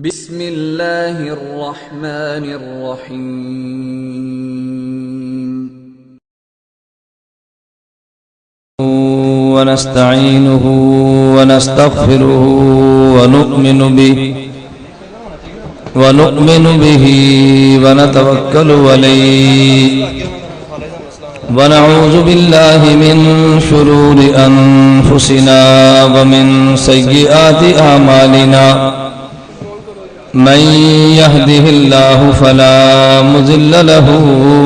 बिस्मिल्लाहिर्रहमानिर्रहीम। वनस्तईनुहु वनस्तगफिरुहु वनु'मिनु बिही वनतवक्कलु अलैहि वनऊज़ु बिल्लाहि मिन शुरूरि अनफुसिना व मिन सय्यिआति अमालिना मन यहदिहिल्लाहु फला मुज़िल्ल लहु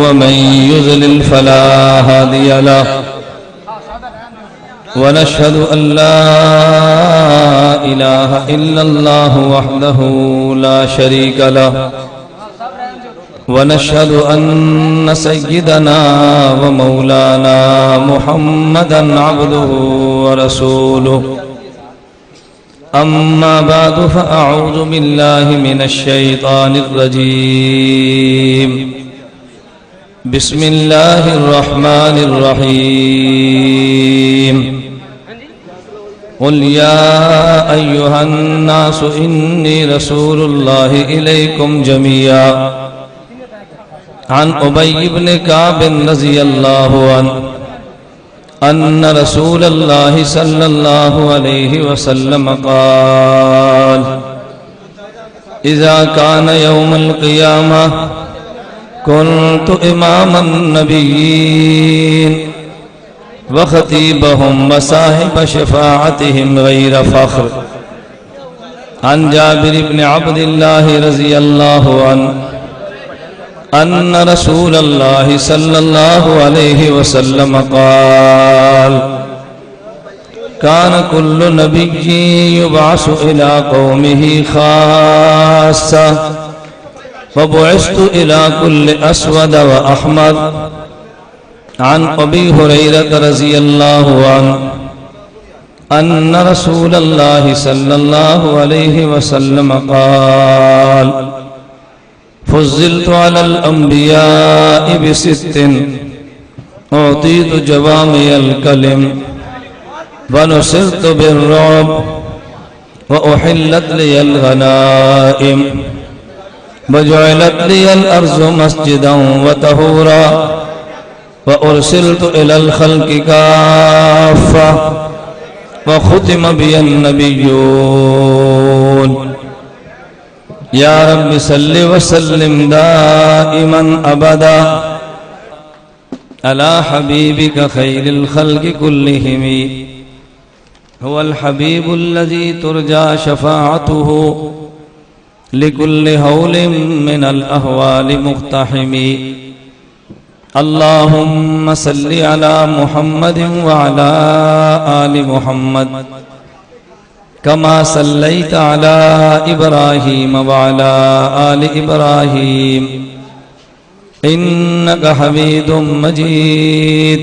व मन युज़लिल फला हादिय लहु वनशहदु अल्ला इलाहा इल्लल्लाहु वहदहु ला शरीका लहु वनशहदु अन्न सय्यिदना व मौलाना मुहम्मदन अब्दुहु व रसूलुहु अम्मा बादु फ़अऊज़ु बिल्लाहि मिनश शैतानिर रजीम। बिस्मिल्लाहिर रहमानिर रहीम। क़ुल या अय्युहन नासु इन्नी रसूलुल्लाहि इलैकुम जमीआ अन उबय इब्न काब रज़ियल्लाहु अन्हु अन्न रसूलल्लाहि सल्लल्लाहु अलैहि वसल्लम क़ाल इज़ा कान यौमुल क़ियामह कुन्तु इमामन नबिय्यीन व ख़तीबहुम व साहिब शफ़ाअतिहिम गैर फ़ख्र। अन जाबिर इब्न अब्दिल्लाह रज़ियल्लाहु अन्हु अन्न रसूलल्लाहि सल्लल्लाहु अलैहि वसल्लम क़ाल कान कुल्लु नबिय्यिन युबअसु इला क़ौमिही ख़ास्सा व बुइस्तु इला कुल्लि अस्वद व अहमर। अन अबी हुरैरह रज़ियल्लाहु अन्हु अन्न रसूलल्लाहि सल्लल्लाहु अलैहि वसल्लम क़ाल फुज़्ज़िलतु अलल अंबिया'i बिसित्तिन उतीतु जवामिअल कलिम व नुसिरतु बिर्रु'ब व उहिल्लत लियल गनाइम व जुइलत लियल अर्ज़ु मस्जिदन व तहूरा व उरसिलतु इलल खल्क़ि काफ़्फ़ा व खुतिम बियन नबिय्यून। या रब्बि सल्लि व सल्लिम दाइमन अबदा अला हबीबिका खैरिल खल्क़ि कुल्लिहिम हुवल हबीबुल्लज़ी तुरजा शफ़ाअतुहु लिकुल्लि हौलिन मिनल अहवालि मुक़्तहिमी। अल्लाहुम्मा सल्लि अला मुहम्मदिन व अला आलि मुहम्मद कमा सल्लैता अला इब्राहीम व अला आलि इब्राहीम इन्नका हमीदुम मजीद।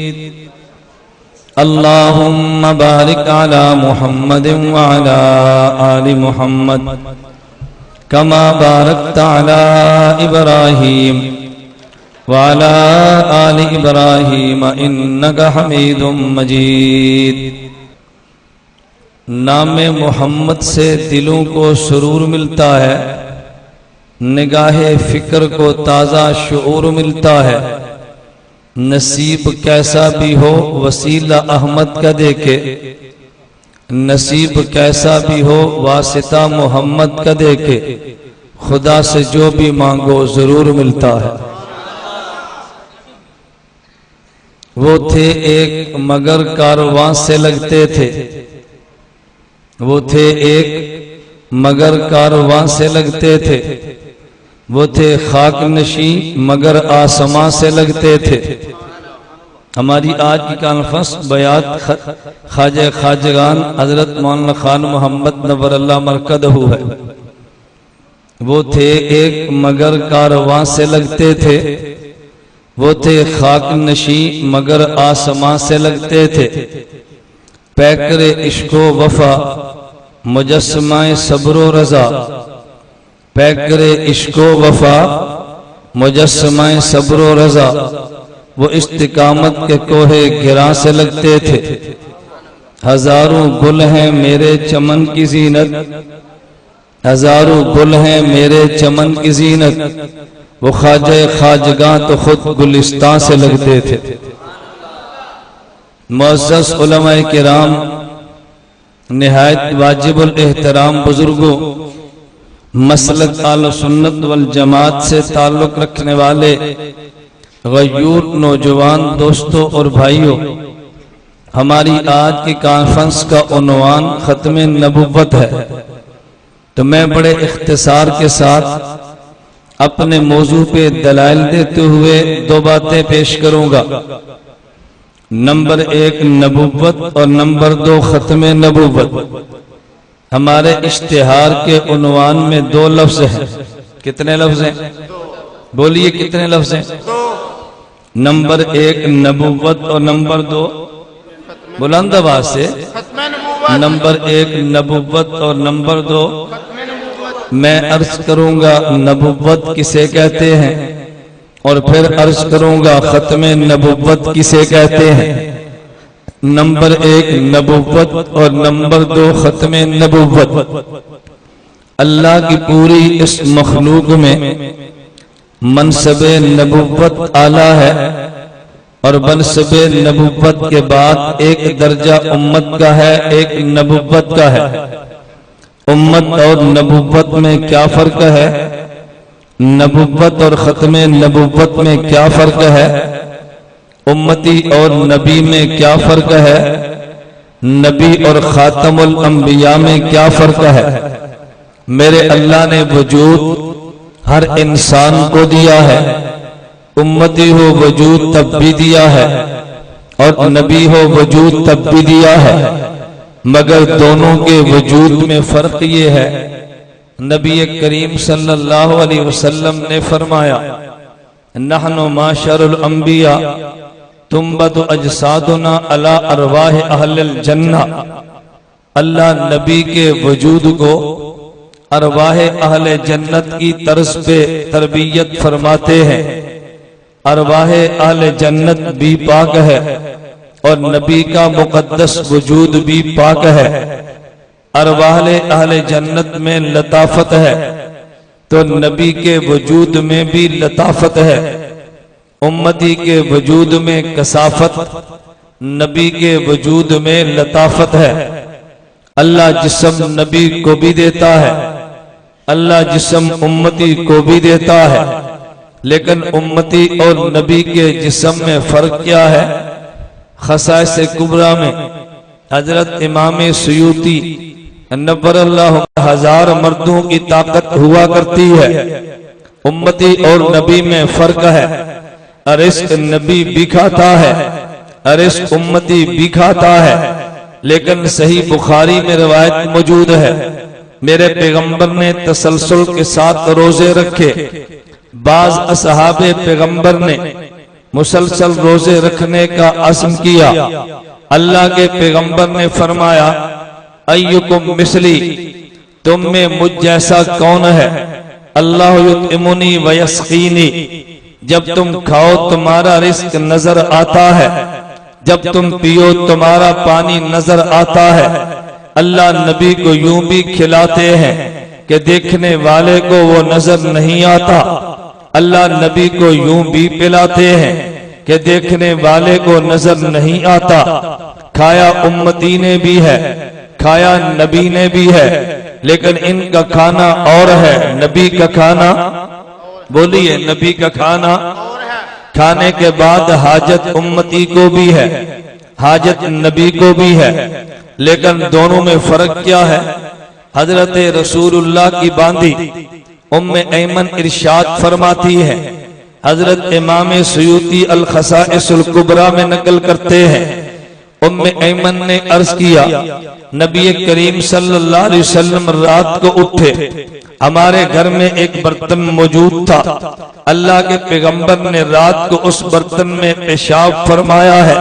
अल्लाहुम्मा बारिक अला मुहम्मदिन व अला आलि मुहम्मद कमा बारकता अला इब्राहीम व अला आलि इब्राहीम इन्नका हमीदुम मजीद। नामे मोहम्मद से दिलों को सुरूर मिलता है, निगाहे फिक्र को ताज़ा शऊर मिलता है। नसीब कैसा भी हो वसीला अहमद का देखे, नसीब कैसा भी हो वासिता मोहम्मद का देखे, खुदा से जो भी मांगो जरूर मिलता है। वो थे एक मगर कारवां से लगते थे, वो थे एक मगर कारवां से लगते थे, वो थे खाक नशी मगर आसमां से लगते थे। हमारी आज की कॉन्फ्रेंस बयात ख्वाजा ख्वाजगान हजरत मौलाना खान मोहम्मद नव्वरल्लाह मरकदहू है। वो थे एक मगर कारवां से लगते थे, वो थे खाक नशी मगर आसमां से लगते थे। पैकरे इश्को वफा मुजस्समाए सब्रो रजा, पैकरे इश्को वफा मुजस्समाए सब्रो रजा। वो इस्तिकामत के कोहे गिरा से लगते थे। हजारों गुल हैं मेरे चमन की जीनत, हजारों गुल हैं मेरे चमन की जीनत, वो ख्वाजा ख्वाजगां तो खुद गुलिस्तां से लगते थे। मुअज़्ज़ज़ उलमाए किराम, निहायत वाजिबुल एहतराम बुजुर्गों, मसलक आल सुन्नत वल जमात से ताल्लुक रखने वाले गयूर नौजवान दोस्तों और भाइयों, हमारी आज की कॉन्फ्रेंस का उन्वान खत्म नबुव्वत है। तो मैं बड़े इख्तिसार के साथ अपने मौजू पे दलाइल देते हुए दो बातें पेश करूंगा। नंबर 1 नबुव्वत और नंबर 2 खत्म नबुव्वत। हमारे इश्तिहार के उन्वान में 2 लफ्ज हैं। कितने लफ्ज हैं? बोलिए कितने लफ्ज हैं? नंबर 1 नबुव्वत और नंबर 2 बुलंद आवाज से। नंबर 1 नबुव्वत और नंबर 2 मैं अर्ज करूंगा नबुव्वत किसे कहते हैं और फिर अर्ज करूंगा खत्म नबुव्वत किसे कहते हैं। नंबर 1 नबुव्वत और नंबर 2 खत्म नबुव्वत। अल्लाह की पूरी इस मखलूक में मनसबे नबुव्वत आला है और मनसबे नबुव्वत के बाद एक दर्जा उम्मत का है, एक नबुव्वत का है। उम्मत और नबुव्वत में क्या फर्क है? नबुव्वत और खत्म नबुव्वत में क्या फर्क है? उम्मती और नबी में क्या फर्क है? नबी और खातमुल अंबिया में क्या फर्क है? मेरे अल्लाह ने वजूद हर इंसान को दिया है, उम्मती हो वजूद तब भी दिया है और नबी हो वजूद तब भी दिया है, मगर दोनों के वजूद में फर्क ये है। नबी करीम सल्लल्लाहु अलैहि वसल्लम ने फरमाया, नहनु माशरुल अंबिया तुम्बतु अजसादुना अला अरवाह अहलिल जन्नह। अल्लाह नबी के वजूद को अरवाह अहले जन्नत की तर्ज पे तरबियत फरमाते हैं। अरवाह अहले जन्नत भी पाक है और नबी का मुकद्दस वजूद भी पाक है। अरवाह अहले जन्नत में लताफत है तो नबी के वजूद में भी लताफत है। उम्मती के वजूद में कसाफत, नबी के वजूद में लताफत है। अल्लाह जिस्म नबी को भी देता है, अल्लाह जिस्म उम्मती को भी देता है, लेकिन उम्मती और नबी के जिस्म में फर्क क्या है? खसाइस कुबरा में हजरत इमाम सुयूती नब्बरल्लाहु हजार मर्दों की ताकत हुआ करती है। उम्मती और नबी में फर्क है। रिस्क नबी भी खाता है, रिस्क उम्मती भी खाता है, लेकिन सही बुखारी में रिवायत मौजूद है, मेरे पैगंबर ने तसलसल के साथ रोजे रखे। बाज असहाबे पैगंबर ने मुसलसल रोजे रखने का अज़्म किया। अल्लाह के पैगंबर ने फरमाया, अय्युकुम मिसली, तुम में मुझ जैसा कौन है? अल्लाह युतइमुनी व यस्कीनी, जब तुम खाओ तुम्हारा रिस्क नजर आता है, जब तुम पियो तुम्हारा पानी नजर आता है। अल्लाह नबी को यूं भी खिलाते हैं कि देखने वाले को वो नजर नहीं आता। अल्लाह नबी को यूं भी पिलाते हैं कि देखने वाले को नजर नहीं आता। खाया उम्मती ने भी है, खाया नबी ने भी है, लेकिन इनका खाना और है, नबी का खाना। बोलिए, नबी का खाना खाने के बाद हाजत उम्मती को भी है, हाजत नबी को भी है, लेकिन दोनों में फर्क क्या है? हजरत रसूलुल्लाह की बांदी उम्मे ऐमन इरशाद फरमाती है, हजरत इमाम सुयूती अल खसाइसुल कुबरा में नकल करते हैं, उम्मे ऐमन ने अर्ज किया, नबी करीम सल्लल्लाहु अलैहि वसल्लम रात को उठे, हमारे घर में एक बर्तन मौजूद था। अल्लाह के पैगंबर ने रात को उस बर्तन में पेशाब फरमाया है।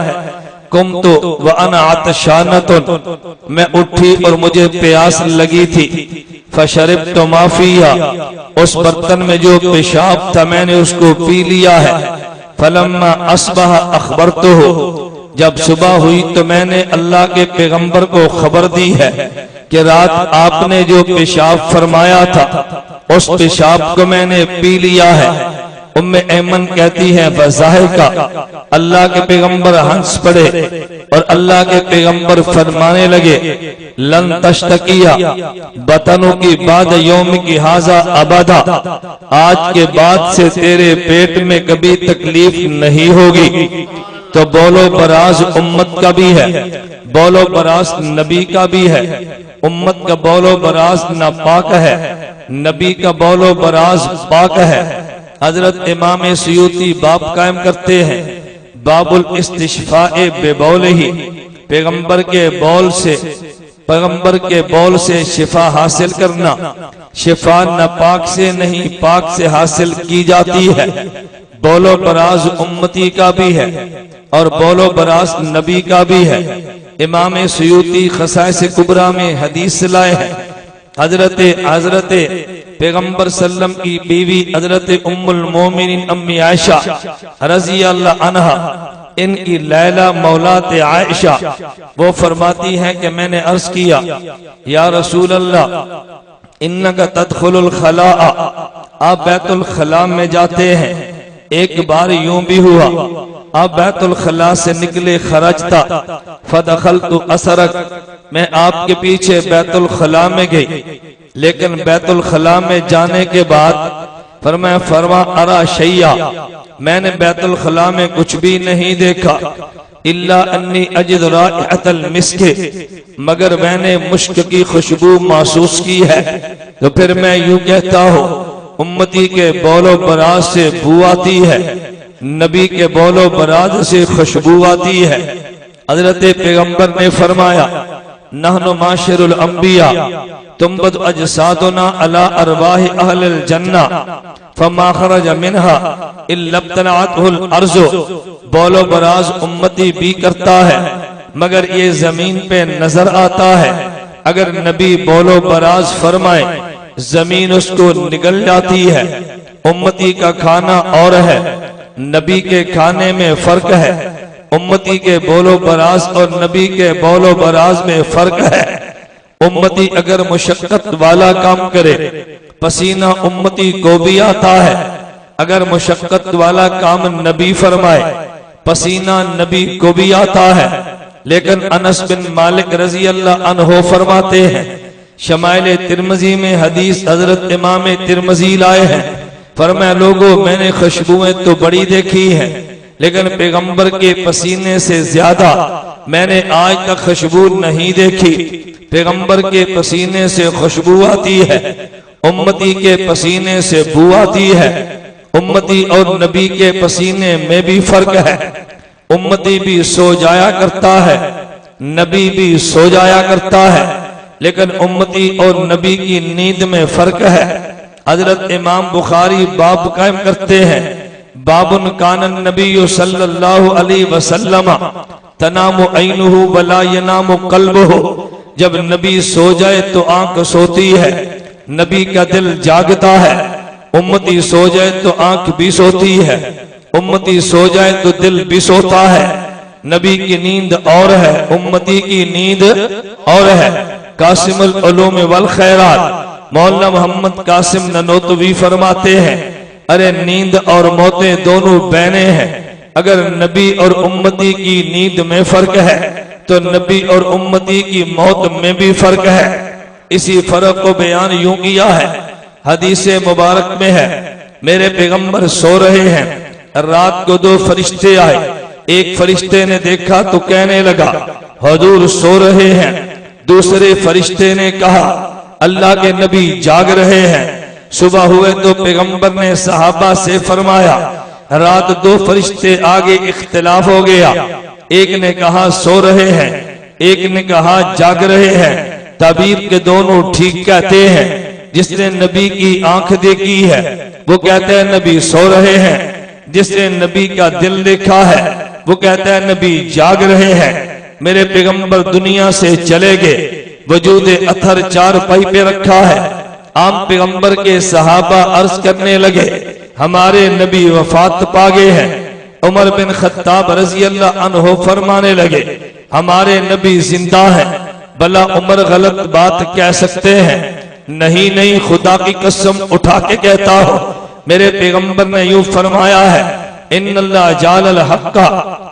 कुम तो व अना आतशानतुन, मैं उठी और मुझे प्यास लगी थी। फशरिब तो माफिया, उस बर्तन में जो पेशाब था मैंने उसको पी लिया है। फलम्मा अस्बह अखबरतुहु, जब सुबह हुई तो मैंने अल्लाह के पैगंबर को खबर दी है कि रात आपने जो पेशाब फरमाया था उस पेशाब को मैंने पी लिया है। उम्मे ऐमन कहती है वज़ाहिका, अल्लाह के पैगंबर हंस पड़े और अल्लाह के पैगंबर फरमाने लगे लन तश्तकिया बतनों की बाद यौम की हाजा अबदा, आज के बाद से तेरे पेट में कभी तकलीफ नहीं होगी। तो बोलो बराज उम्मत का भी है, बोलो बराज नबी का भी है। उम्मत का बोलो बराज नापाक है, नबी का बोलो बराज पाक है। हजरत इमाम सुयूती बाब कायम करते हैं, बाबुल इस्तिशफाए बेबौलिही, पैगंबर के बौल से शिफा हासिल करना। शिफा न पाक से नहीं पाक से हासिल की जाती है। बोलो बराज उम्मती का भी है और बोलो बराज नबी का भी है। इमाम सुयूती खसाइस कुबरा में हदीस लाए हैं, हजरत पैगंबर सल्लम की बीवी हजरत उम्मुल मोमिनीन अम्मी आयशा रज़ी अल्लाह अन्हा, इनकी लैला मौलात आयशा, वो फरमाती हैं कि मैंने अर्ज किया या रसूल अल्लाह इन्नका तदखुलुल खलाआ, आप बैतुल खला में जाते हैं। एक बार यूं भी हुआ आप बैतुल खला से निकले खरजता फदखलतु असरक, मैं आपके पीछे बैतुल खला में गई, लेकिन बैतुल खला में जाने के बाद फरमा अरा शैया, मैंने बैतुल खला में कुछ भी नहीं देखा इल्ला अन्नी अजिद राइहतल मिस्क, मगर मैंने मुश्क की खुशबू महसूस की है। तो फिर मैं यूं कहता हूँ उम्मती के बोलो बराज से बू आती है, नबी के बोलो बराज से खुशबू आती है। हजरत पैगंबर ने फरमाया नहनु माशरुल अंबिया तुंबद अजसादुना अला अरवाहि अहलिल जन्ना फमा खरज मिनहा इल्ला इब्तलअतहुल अर्ज़ु, बोलो बराज उम्मती भी करता है मगर ये जमीन पे नजर आता है। अगर नबी बोलो बराज फरमाए जमीन उसको निगल जाती है। उम्मती का खाना और है, नबी के खाने में फर्क है। उम्मती के बोलो बराज और नबी के बोलो बराज में फर्क है। उम्मती अगर मुशक्कत वाला काम करे पसीना उम्मती को भी आता है। अगर मुशक्कत वाला काम नबी फरमाए पसीना नबी को भी आता है। लेकिन अनस बिन मालिक रजी अल्लाह अन्हो फरमाते हैं, शमाइल तिरमिजी में हदीस हजरत इमाम तिरमिजी लाए हैं, फरमाया लोगों मैंने खुशबुएं तो बड़ी देखी हैं, लेकिन पैगंबर के पसीने से ज्यादा मैंने आज तक खुशबू नहीं देखी। पैगंबर के पसीने से खुशबू आती है, उम्मती के पसीने से बू आती है। उम्मती और नबी के पसीने में भी फर्क है। उम्मती भी सो जाया करता है, नबी भी सो जाया करता है, लेकिन उम्मती और नबी की नींद में फर्क है। हजरत इमाम बुखारी बाब कायम करते हैं, बाबुन कानन नबी सल्लल्लाहु अलैहि वसल्लम तनामु ऐनुहु वला यनामु कल्बुहु, जब नबी सो जाए तो आंख सोती है, नबी का दिल जागता है। उम्मती सो जाए तो आंख भी सोती है, उम्मती सो जाए तो दिल भी सोता है। नबी की नींद और है, उम्मती की नींद और है। कासिमुल उलूम वल खैरात मौलाना मोहम्मद कासिम ननोतवी फरमाते हैं, अरे नींद और मौतें दोनों बहने हैं। अगर नबी और उम्मती की नींद में फर्क है तो नबी और उम्मती की मौत में भी फर्क है। इसी फर्क को बयान यूं किया है, हदीस मुबारक में है, मेरे पैगंबर सो रहे हैं, रात को दो फरिश्ते आए। एक फरिश्ते ने देखा तो कहने लगा हुजूर सो रहे हैं। दूसरे फरिश्ते ने कहा अल्लाह के नबी जाग रहे हैं। सुबह हुए तो पैगंबर ने सहाबा से फरमाया, रात दो फरिश्ते आगे इख्तिलाफ हो गया। एक ने कहा सो रहे हैं, एक ने कहा जाग रहे हैं। ताबीर के दोनों ठीक कहते हैं। जिसने नबी की आंख देखी है वो कहता है नबी सो रहे हैं, जिसने नबी का दिल देखा है वो कहता है नबी जाग रहे हैं। मेरे पैगंबर दुनिया से चले गए, वजूद अथर चार पाई पे रखा है। आम पैगंबर के सहाबा अर्ज करने लगे हमारे नबी वफात पा गए हैं। उमर बिन खत्ताब रजी अल्लाह अन्हो फरमाने लगे हमारे नबी जिंदा हैं। भला उमर गलत बात कह सकते हैं? नहीं नहीं, खुदा की कसम उठा के कहता हो, मेरे पैगंबर ने यूं फरमाया है, इन्नल्लाह जालल हक्का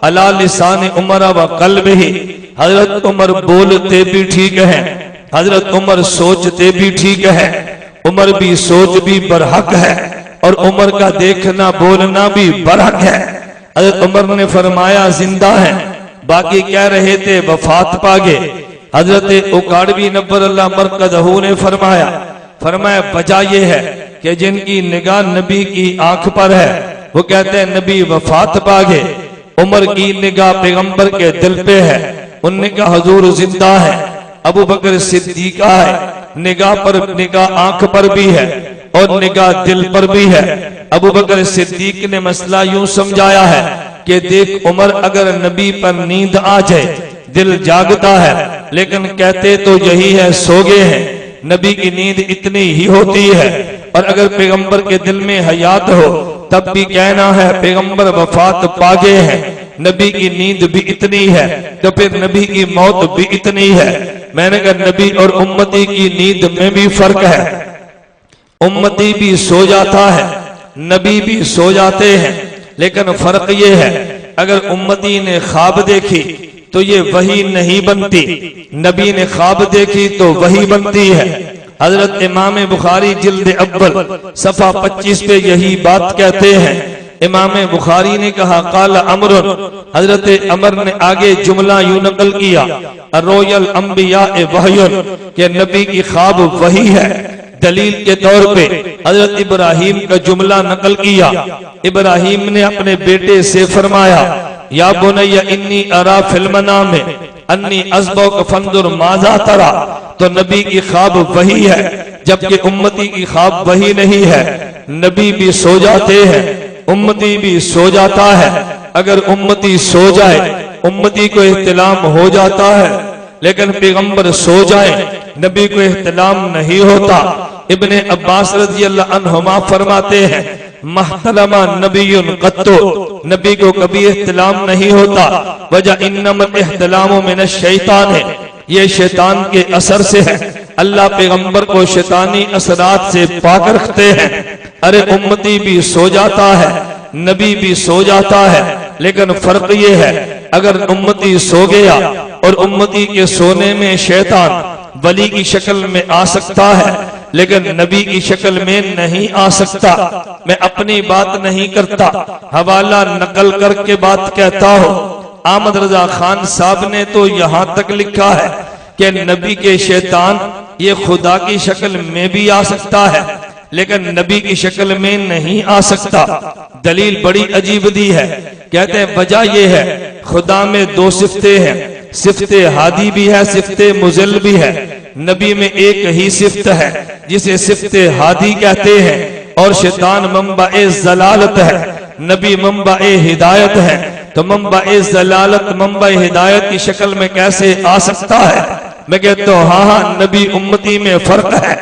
अला लिसान उमर व कल्बिही। हजरत उमर बोलते भी ठीक है, हजरत उमर सोचते भी ठीक है, उमर भी सोच भी बरहक है और उमर का देखना बोलना भी बरहक है। हजरत उमर ने फरमाया जिंदा है, बाकी कह रहे थे वफात पागे। हजरत उकाड़वी नब्बर अल्लाह मरकज़हू ने फरमाया वजह यह है कि जिनकी निगाह नबी की आंख पर है वो कहते हैं नबी वफात पागे। उमर की निगाह पैगंबर के दिल पे है, उनने कहा हुजूर जिंदा है। अबू बकर सिद्दीका है, निगाह आंख पर भी है और निगाह दिल पर भी है। अबू बकर सिद्दीक ने मसला यूं समझाया है कि देख उमर, अगर नबी पर नींद आ जाए दिल जागता है, लेकिन कहते तो यही है सो गए हैं। नबी की नींद इतनी ही होती है और अगर पैगंबर के दिल में हयात हो तब भी कहना है पैगंबर वफात पागे हैं। नबी की नींद भी इतनी है तो फिर नबी की मौत भी इतनी है। मैंने कहा नबी और उम्मती की नींद में भी फर्क है। उम्मती भी सो जाता है, नबी भी सो जाते हैं, लेकिन फर्क ये है अगर उम्मती ने ख्वाब देखी तो ये वही नहीं बनती, नबी ने ख्वाब देखी तो वही बनती है। हजरत इमाम बुखारी जिल्द अव्वल सफा 25 पे यही बात कहते हैं। इमाम बुखारी ने कहा काला अमरुन, हजरत अमर ने आगे जुमला यूं नकल किया, रोयल अंबिया वहयुन, के नबी की ख्वाब वही है। दलील के तौर पे हजरत इब्राहिम का जुमला नकल किया। इब्राहिम ने अपने बेटे से फरमाया या बुनैया इन्नी अरा फिल मनाम अन्नी अज़बहुक फंजुर माज़ा तरा, तो नबी की ख्वाब वही है जबकि उम्मती की ख्वाब वही नहीं है। नबी भी सो जाते हैं, उम्मती भी सो जाता है। अगर उम्मती सो जाए उम्मती को इख्तिलाम हो जाता है, लेकिन पैगंबर सो जाए नबी को इख्तिलाम नहीं होता। इब्ने अब्बास रज़ियल्लाहु अन्हुमा फरमाते हैं महतरमा नबीयुन कत्तो, नबी को कभी इख्तिलाम नहीं होता। वजह इन्नमल इख्तिलामु मिनश शैतान है, ये शैतान के असर से है। अल्लाह पैगंबर को शैतानी असरात से पाक रखते हैं। अरे उम्मती भी सो जाता है, नबी भी सो जाता है, लेकिन फर्क ये है अगर उम्मती सो गया और उम्मती के सोने में शैतान वली की शक्ल में आ सकता है लेकिन नबी की शक्ल में नहीं आ सकता। मैं अपनी बात नहीं करता, हवाला नकल करके बात कहता हूँ। आमद रजा खान साहब ने तो यहाँ तक लिखा है कि नबी के शैतान ये खुदा की शक्ल में भी आ सकता है लेकिन नबी की शक्ल में नहीं आ सकता। दलील बड़ी अजीब दी है, कहते हैं वजह यह है खुदा में दो सिफ्ते हैं, सिफ्ते हादी भी है, सिफ्ते मुज़िल भी है। नबी में एक ही सिफ्त है जिसे सिफ्ते हादी कहते हैं और शैतान मंबा-ए ज़लालत है, नबी मंबा-ए हिदायत है। तो मंबा-ए ज़लालत मंबा-ए हिदायत की शक्ल में कैसे आ सकता है? मैं कहता हूँ हाँ, नबी उम्मती में फर्क है।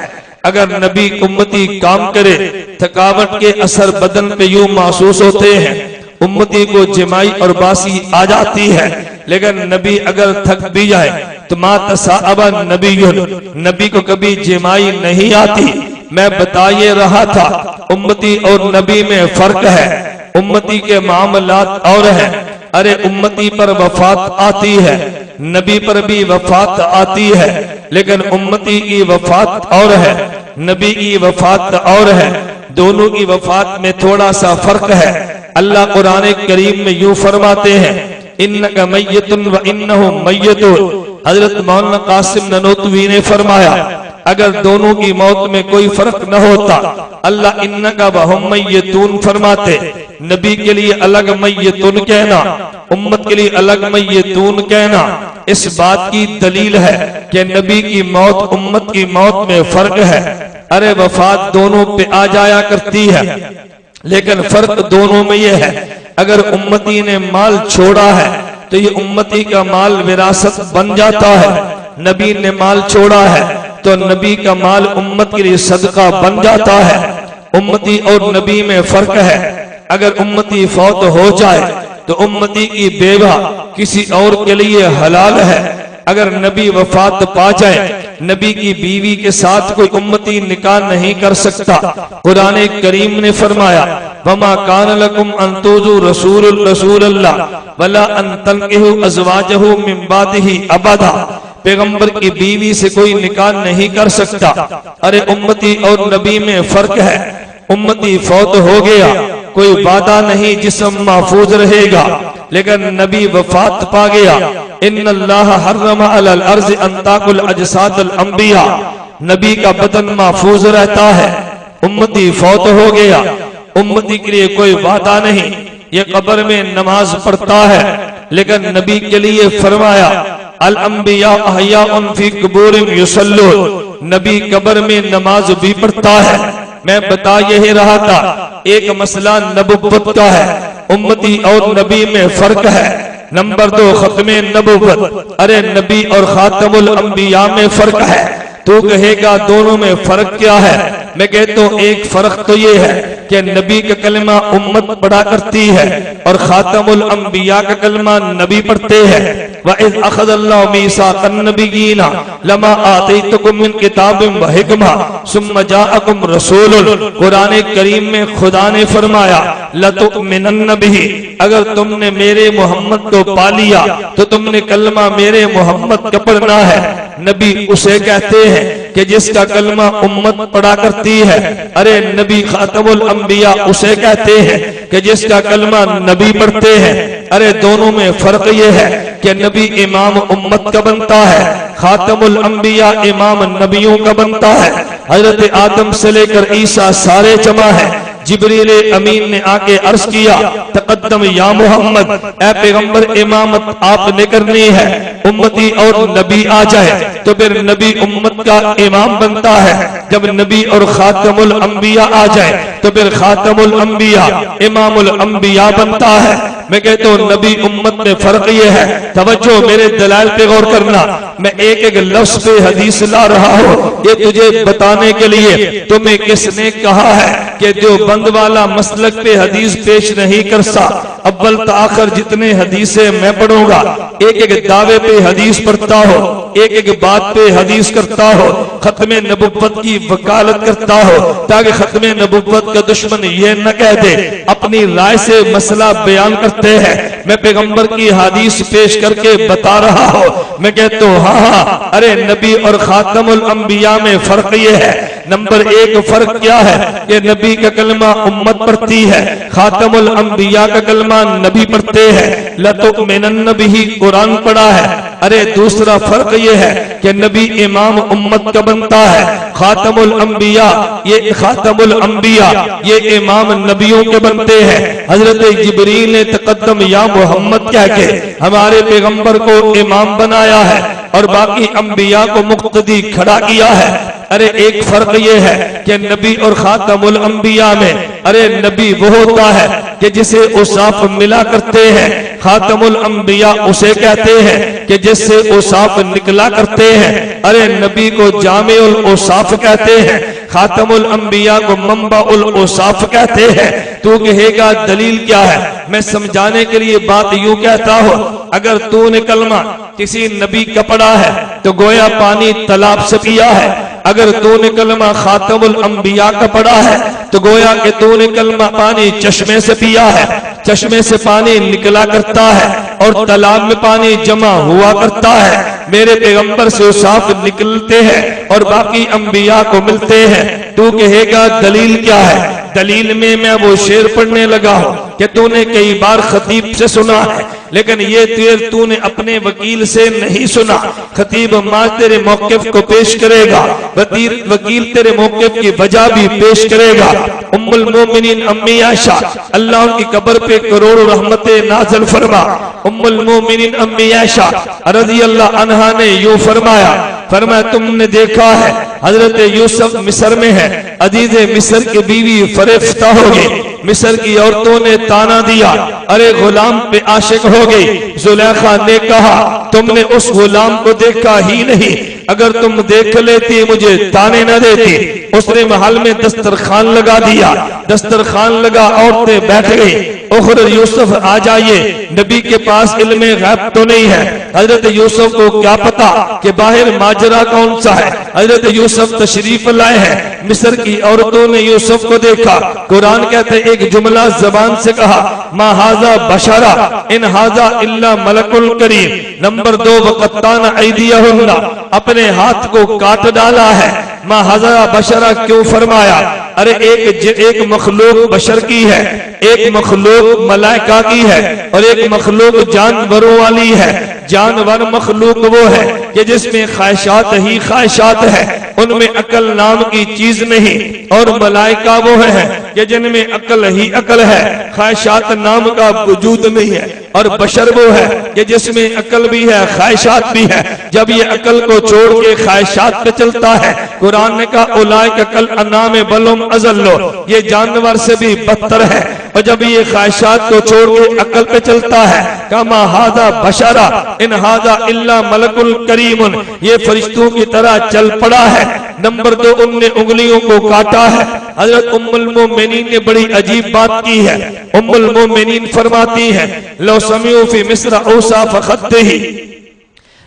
अगर नबी उम्मती काम करे थकावट के असर बदन पे यूं महसूस होते हैं, उम्मती को जमाई और बासी आ जाती है, लेकिन नबी अगर थक भी जाए तो मातसाअबा नबीयुन, नबी को कभी जमाई नहीं आती। मैं बता ये रहा था उम्मती और नबी में फर्क है। उम्मती के मामलात और है। अरे उम्मती पर वफात आती है, नबी पर भी वफात आती है, लेकिन उम्मती की वफात और है, नबी की वफात और है। दोनों की वफात में थोड़ा सा फर्क है। अल्लाह कुरान करीम में यूं फरमाते हैं इन्नका मय्यतुन व इन्नहु मय्यतुन। हजरत मौलाना कासिम ननोतवी ने फरमाया अगर दोनों की मौत में कोई फर्क न होता, अल्लाह इन्नका व हुम मय्यतून फरमाते। नबी के लिए अलग मय्यतुन कहना, उम्मत के लिए अलग मय्यतून कहना, इस बात की दलील है कि नबी की मौत उम्मत की मौत में फर्क है। अरे वफात दोनों पे आ जाया करती है, लेकिन फर्क दोनों में यह है अगर उम्मती ने माल छोड़ा है तो ये उम्मती का माल विरासत बन जाता है। नबी ने माल छोड़ा है तो नबी का माल उम्मत के लिए सदका बन जाता है। उम्मती और नबी में फर्क है। अगर उम्मती फौत हो जाए तो उम्मती की बेवा किसी और के लिए हलाल है अगर नबी वफात पा जाए, नबी की बीवी के साथ कोई उम्मती निकाह नहीं कर सकता। कुरान करीम ने फरमाया वमा कान लकुम अन तुज़ू रसूलल्लाह वला अन तनकिहू अज़वाजहू मिन बादिही अबदा। पैगंबर की बीवी से कोई निकाह नहीं कर सकता। अरे उम्मती और नबी में फर्क है। उम्मती फौत हो गया, कोई वादा नहीं, जिस्म महफूज रहेगा, लेकिन नबी वफात पा गया। इन्नल्लाह हर्रम अलल अर्ज़ अन ताकुल अजसादुल अंबिया। नबी का बदन महफूज रहता है। उम्मती फौत हो गया, उम्मती के लिए कोई वादा नहीं, ये कब्र में नमाज पढ़ता है, लेकिन नबी के लिए फरमाया अल अंबिया अहयाउन फी कुबूरिहिम युसल्लून। नबी कब्र में नमाज भी पढ़ता है। मैं बता यही रहा था, एक मसला नबुव्वत का है, उम्मती और नबी में फर्क है। नंबर 2 खत्मे नबुव्वत। अरे नबी और खातमुल अंबिया में फर्क है। तू कहेगा दोनों में फर्क क्या है? मैं कहता हूँ एक फर्क तो ये है कि नबी का कलमा उम्मत पढ़ा करती है और खातमुल अंबिया का कलमा नबी पढ़ते हैं। वइज़ अख़ज़ल्लाहु मीसाक़न नबिय्यीना लमा आतैतुकुम मिन किताबिन व हिकमा सुम्मा जाअकुम रसूलुन। कुरान करीम में खुदा ने फरमाया लतुमिनन्न बिही। अगर तुमने मेरे मोहम्मद को पा लिया तो तुमने कलमा मेरे मोहम्मद का पढ़ना है। नबी उसे कहते हैं कि जिसका कलमा उम्मत पढ़ा करती है। अरे नबी खातमुल अंबिया उसे कहते हैं कि जिसका कलमा नबी पढ़ते हैं। अरे दोनों में फर्क ये है कि नबी इमाम उम्मत का बनता है, खातमुल अंबिया इमाम नबियों का बनता है। हजरत आदम से लेकर ईसा सारे जमा है। जिब्रील अमीन ने आके अर्ज किया तकद्दम या मोहम्मद, ए पैगंबर इमामत आपने करनी है। उम्मती और नबी आ जाए तो फिर नबी उम्मत का इमाम बनता है। जब नबी और खातमुल अंबिया आ जाए तो फिर खातमुल अंबिया इमामुल अंबिया बनता है। मैं कहता हूँ नबी उम्मत में फर्क ये है। तवज्जो, मेरे दलाल पे गौर करना। मैं एक एक लफ्ज पे हदीस ला रहा हूँ, ये तुझे बताने के लिए तुम्हें किसने कहा है कि जो बंद वाला मसलक पे हदीस पेश नहीं कर सा। अव्वल तो आखिर जितने हदीसें मैं पढ़ूंगा, एक एक दावे पे हदीस पढ़ता हो, एक एक बात पे हदीस करता हो, खत्मे नबुव्वत की वकालत करता हो, ताकि खत्मे नबुव्वत का दुश्मन ये न कह दे अपनी राय से मसला बयान करते हैं। मैं पैगंबर की हदीस पेश करके बता रहा हूँ। मैं कहता हूँ हाँ, अरे नबी और खातमुल अंबिया में फर्क ये है। नंबर 1 फर्क क्या है कि नबी का कलमा उम्मत पढ़ती है, खातमुल अंबिया का कलमा नबी पढ़ते हैं। लतुमिनन्न बिही कुरान पढ़ा है। अरे दूसरा फर्क ये है कि नबी इमाम उम्मत का बनता है, खातमुल अंबिया ये इमाम नबियों के बनते हैं। हजरत जिब्रील ने तकद्दम या मोहम्मद कह के हमारे पैगंबर को इमाम बनाया है और बाकी अंबिया को मुक्तदी खड़ा किया है। अरे एक फर्क ये है कि नबी और खातमुल अंबिया में, अरे नबी वो होता है कि जिसे औसाफ मिला करते हैं, खातमुल अंबिया उसे कहते हैं कि जिससे औसाफ निकला करते हैं। अरे नबी को जामिउल औसाफ कहते हैं, खातमुल अंबिया को मंबाउल औसाफ कहते हैं। तू कहेगा दलील क्या है? मैं समझाने के लिए बात यूं कहता हूं, अगर तूने कलमा किसी नबी का पढ़ा है तो गोया पानी तालाब से पिया है। अगर तूने कलमा खातमुल अंबिया का पढ़ा है तो गोया कि तूने कलमा पानी चश्मे से पिया है। चश्मे से पानी निकला करता है और तालाब में पानी जमा हुआ करता है। मेरे पैगंबर से साफ निकलते हैं और बाकी अंबिया को मिलते हैं। तू कहेगा दलील क्या है? दलील में मैं वो शेर पढ़ने लगा हूं कि तूने कई बार खतीब से सुना है, लेकिन ये तेर तूने अपने वकील से नहीं सुना। खतीब मां तेरे मौक़िफ़ को पेश करेगा, वकील तेरे मौक़िफ़ की वजह भी पेश करेगा। उम्मुल मोमिनीन अम्मी आयशा, अल्लाह उनकी कब्र पे करोड़ों रहमतें नाज़िल फरमा। उम्मुल मोमिनीन अम्मी आयशा रज़ियल्लाहु अन्हा ने यूं फरमाया तुमने देखा है हजरत यूसुफ मिस्र में है, अजीज़े मिस्र की बीवी फरेफ्ता हो गई। मिस्र की औरतों ने ताना दिया, अरे गुलाम पे आशिक हो गई। जुलेखा ने कहा तुमने उस गुलाम को देखा ही नहीं, अगर तुम देख लेती मुझे ताने न देती। उसने महल में दस्तरखान लगा दिया, दस्तरखान लगा, औरतें बैठ गई। उखरुज यूसुफ आ जाइए, नबी के पास इल्मे गैब तो नहीं है। हजरत यूसुफ को क्या पता कि बाहर माजरा कौन सा है। हजरत यूसुफ तशरीफ लाए हैं, मिस्र की औरतों ने यूसुफ को देखा। कुरान कहते एक जुमला जबान से कहा, मा हाजा बशरा इन हाजा इल्ला मलकुल करीम। नंबर 2, वक़त्ताना ऐदियहुन्ना, अपने हाथ को काट डाला है। मा हाजा बशरा क्यों फरमाया? अरे एक मखलूक बशर की है, एक मखलूक मलाइका की है और एक मखलूक जानवरों वाली है। जानवर मखलूक वो है कि जिसमें ख्वाहिशात ही ख्वाहिशात है, उनमें अकल नाम की चीज नहीं। और मलाइका वो है कि जिनमें अकल ही अकल है, ख्वाहिशात नाम का वजूद नहीं है। और बशर वो है कि जिसमें अकल भी है, ख्वाहिशात भी है। जब ये अकल को छोड़ के ख्वाहिशात पे चलता है, कुरान ने कहा उलाइका कल अनाम बलुम अज़ल्लो, ये जानवर से भी बदतर है। और जब ये ख्वाहिशात को छोड़ के अकल पे चलता है, कमा हादा बशरा इन हादा इल्ला मलकुल करीमुन, ये फरिश्तों की तरह चल पड़ा है। नंबर 2, उनने उंगलियों को काटा है। हजरत उम्मुल मोमिनीन ने बड़ी अजीब बात की है। उम्मुल मोमिनीन फरमाती है, लो समिउ फी मिस्र औसा फखत्तही,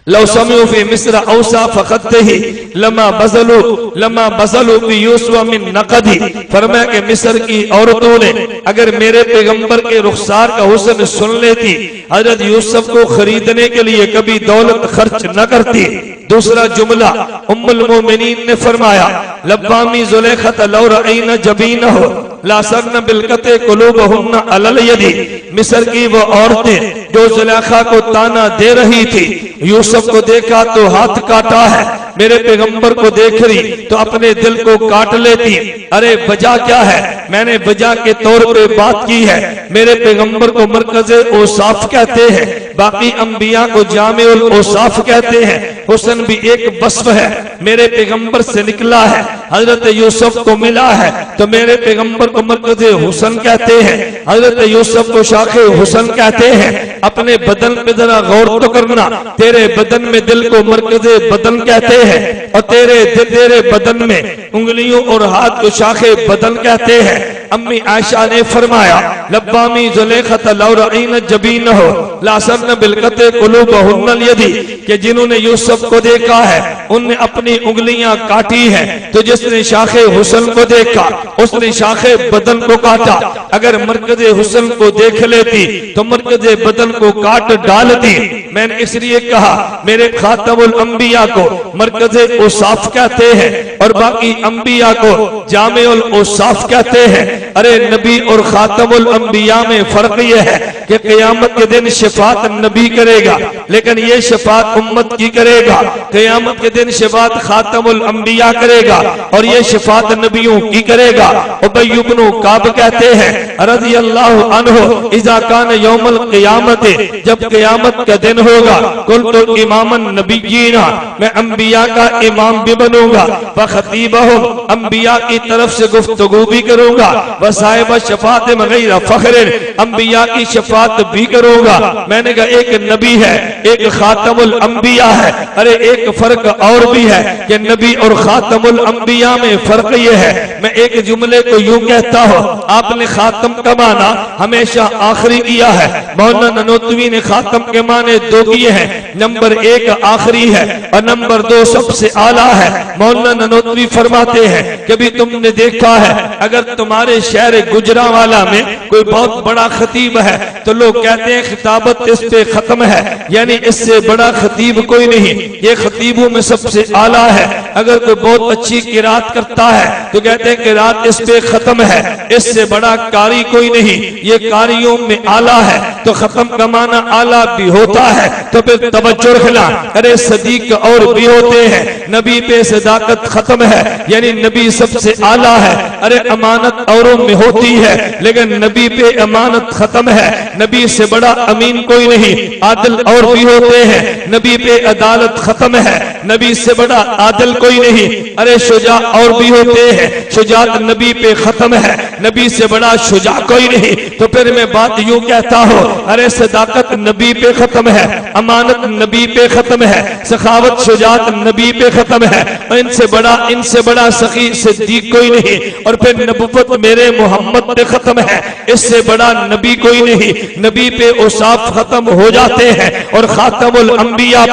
लो समिउ फी मिस्र औसा फखत्तही लमा बज़लू फी यूसुफ मिन नक़दी। फरमाया कि मिस्र की औरतों ने अगर मेरे पैगंबर के रुखसार का हुस्न सुन लेती, हजरत यूसुफ को खरीदने के लिए कभी दौलत खर्च न करती। दूसरा जुमला उम्मुल मोमिनीन ने फरमाया, लब्बामी ज़ुलैखत लौ रअयना जबीनहु लासरना बिलकते कुलूबहुन्ना अलल यदी। मिस्र की वो औरतें जो ज़ुलैखा को ताना दे रही थी, यूसुफ को देखा तो हाथ काटा है, मेरे पैगंबर को देख रही तो अपने दिल को काट लेती। अरे वजह क्या है? मैंने वजह के तौर पे बात की है। मेरे पैगंबर को मरकज़े औसाफ कहते हैं, बाकी अंबिया को जामिउल औसाफ कहते हैं। हुस्न भी एक वस्फ है, मेरे पैगंबर से निकला है। हजरत यूसुफ को मिला है तो मेरे पैगंबर को मरकज़े हुस्न कहते हैं, हजरत यूसुफ को शाखे हुस्न कहते हैं। अपने बदन पे जरा गौर तो करना, तेरे बदन में दिल को मरकज़े बदन कहते हैं और तेरे बदन में उंगलियों और हाथ को शाखे बदन कहते हैं। अम्मी आयशा ने फरमाया, लब्बामी ज़ुलैखत लौ रअयना जबीनहु लासरना बिलकते कुलूबहुन्नल यदी, कि जिन्होंने यूसुफ को देखा है उनने अपनी उंगलियां काटी हैं। तो जिसने शाखे हुस्न को देखा उसने शाखे बदन को काटा। अगर मरकज़े हुस्न को देख लेती तो मरकज़े बदन को काट डालती। मैंने इसलिए कहा मेरे खातमुल अंबिया को मरकज़े औसाफ कहते हैं और बाकी अंबिया को जामिउल औसाफ कहते हैं। अरे नबी और खातमुल अंबिया में फर्क यह है कि क़यामत के दिन शफात नबी करेगा, लेकिन ये शफात उम्मत की करेगा। क़यामत के दिन शफात खातमुल अंबिया करेगा और ये शफात नबियों की करेगा। उबय इब्न काब कहते हैं रज़ियल्लाहु अन्हु, इज़ा कान यौमुल क़ियामत, जब क़यामत का दिन होगा, कुल्तु इमामन नबिय्यीना, मैं अंबिया का इमाम भी बनूंगा, व खतीबहुम, अंबिया की तरफ से गुफ्तगू भी करूंगा, व साहिब शफात गैर फख्र, अंबिया की शफात भी करूंगा। मैंने कहा एक नबी है, एक खातमुल अंबिया है। अरे एक फर्क और भी है कि नबी और खातमुल अंबिया में फर्क यह है, मैं एक जुमले को यूं कहता हूं, आपने खातम का माना हमेशा आखिरी किया है, मौलाना ननोतवी ने खातम के माने दो किए हैं। नंबर 1 आखिरी है और नंबर 2 सबसे आला है। मौलाना ननोतवी फरमाते हैं कभी तुमने देखा है अगर तुम्हारे शहर गुजरावाला में कोई बहुत बड़ा खतीब है तो लोग कहते हैं खिताबत इस पे खत्म है, यानी इससे बड़ा खतीब कोई नहीं, ये खतीबों में सबसे आला है। अगर कोई बहुत अच्छी किरात करता है तो कहते हैं किरात इस पे खत्म है, इससे बड़ा कारी कोई नहीं, ये कारियों में आला है। तो खत्म का माना आला भी होता है। तो फिर तवज्जो रखना, अरे सदीक और भी होते हैं, नबी पे सदाकत खत्म है, यानी नबी सबसे आला है। अरे अमानत औरों में होती है लेकिन नबी पे अमानत खत्म है, नबी से बड़ा अमीन कोई नहीं। आदिल और भी होते हैं, नबी पे अदालत खत्म है, नबी से बड़ा आदिल कोई नहीं। अरे शुजा और भी होते हैं, शुजात नबी पे खत्म है, नबी से बड़ा शुजा कोई नहीं। तो फिर मैं बात यूं कहता हूं, अरे सदाकत नबी पे खत्म है, अमानत नबी पे खत्म है, सखावत शुजात नबी पे खत्म है, इनसे बड़ा सखी सिद्दीक कोई नहीं। और फिर नबुव्वत मेरे मोहम्मद पे खत्म है, इससे बड़ा नबी कोई नहीं। नबी पे औसाफ खत्म हो जाते हैं और खातमुल अंबिया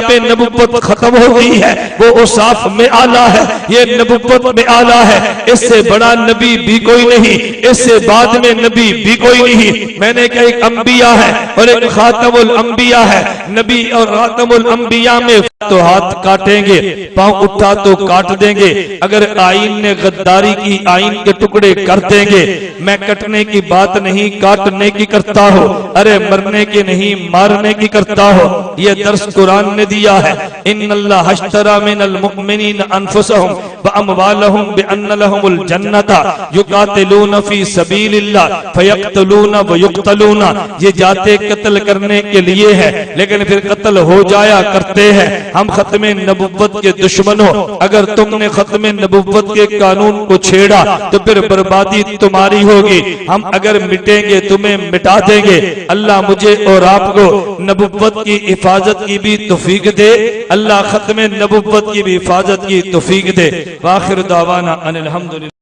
पे नबुव्वत खत्म हो गई है। वो औसाफ में आला है, ये नबुव्वत में आला है। इससे बड़ा नबी भी कोई नहीं, इससे बाद में नबी भी कोई नहीं। मैंने कहा एक अंबिया है और एक खातमुल अंबिया है। नबी और खातमुल अंबिया में तो हाथ काटेंगे, पांव उठा तो काट देंगे। अगर आईन ने गद्दारी की, आईन के टुकड़े कर देंगे। मैं कटने की बात नहीं, काटने की करता हूँ। अरे मरने की नहीं, मारने की करता हूँ। ये दर्स कुरान ने दिया है। इन्नल्लाह हश्तरा मिनल मुमिनीन अनफुसहुम व अमवालहुम बिअन्न लहुमुल जन्नता युकातिलून फी सबीलिल्लाह फयक्तलून व युक्तलून। ये जाते कत्ल करने के लिए है, लेकिन फिर कत्ल हो जाया करते हैं। हम खत्मे नबुव्वत के दुश्मनों, अगर तुमने खत्मे नबुव्वत के कानून को छेड़ा तो फिर बर्बादी तुम्हारी होगी। हम अगर मिटेंगे तुम्हें मिटा देंगे। अल्लाह मुझे और आपको नबुव्वत की हिफाजत की भी तौफीक दे। अल्लाह खत्मे नबुव्वत की भी हिफाजत की तौफीक दे। वाखिर दावाना अनिल हम्दुलिल्लाह।